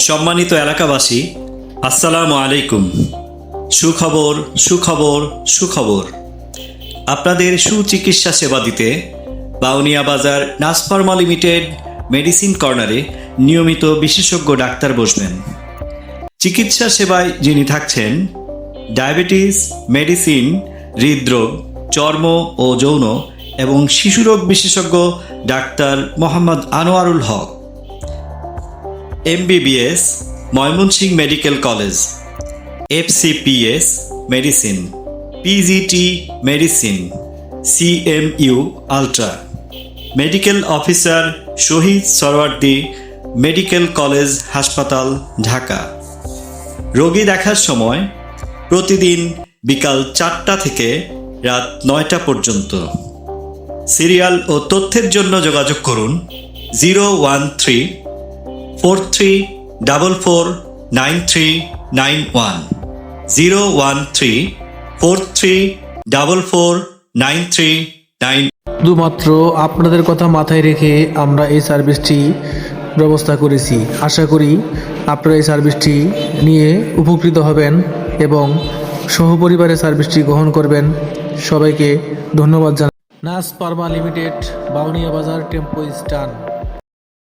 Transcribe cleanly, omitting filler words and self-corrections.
সম্মানিত এলাকাবাসী, আসসালামু আলাইকুম। সুখবর সুখবর সুখবর। আপনাদের সুচিকিৎসা সেবা দিতে বাউনিয়া বাজার নার্স ফার্মা লিমিটেড মেডিসিন কর্নারে নিয়মিত বিশেষজ্ঞ ডাক্তার বসবেন। চিকিৎসা সেবায় যিনি থাকছেন ডায়াবেটিস, মেডিসিন, হৃদরোগ, চর্ম ও যৌন এবং শিশুরোগ বিশেষজ্ঞ doctor Mohammad Anwarul Haque, MBBS Mymensingh medical college, FCPS medicine, PGT medicine, CMU ultra, medical officer Shaheed Suhrawardy medical college হাসপাতাল, ঢাকা। রোগী দেখার সময় প্রতিদিন বিকাল 4টা থেকে রাত 9টা পর্যন্ত। সিরিয়াল ও তথ্যের জন্য যোগাযোগ করুন 01343449391, 01343449391। শুধুমাত্র আপনাদের কথা মাথায় রেখে আমরা এই সার্ভিসটি ব্যবস্থা করেছি। আশা করি আপনারা এই সার্ভিসটি নিয়ে উপকৃত হবেন এবং সহপরিবারে সার্ভিসটি গ্রহণ করবেন। সবাইকে ধন্যবাদ জানাই। নার্স ফার্মা লিমিটেড, বাউনিয়া বাজার, টেম্পো স্ট্যান্ড।